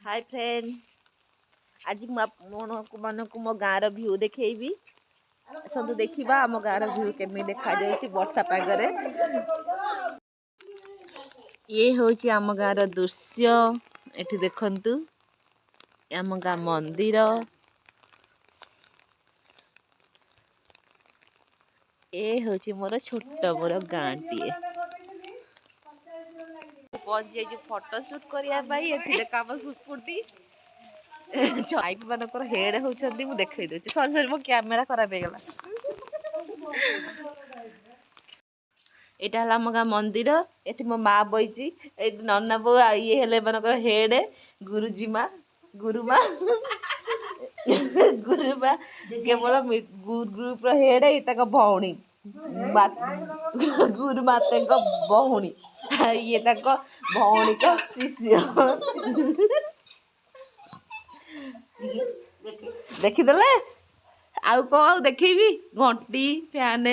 Hi friend, आज मानक मो गाँव भ्यू देखी आसतु देखा आम गाँव भ्यू केमी देखा वर्षा पागरे। ये हूँ आम गाँव दृश्य। एठी देखंतु आम गाँ मंदिर। ये हूँ मोर छोट मोर गाँ टीए पहुंची फोटो शूट करने देखा सुपुटी चाइप मानकर हेड होती मुझे देखी सरी सरी मो कैमेरा खराब हो गला। यहाँ है आम गाँ मंदिर। ये मो माँ बही नन्ना बो ये हेले मानकर हेड गुरुजी माँ गुरुमा गुरुमा केवल ग्रुप हेड ये भौणी गुरु माता भौणी ये भौणी का शिष्य देखीदे आउ कौन देखेबी घंटी फैन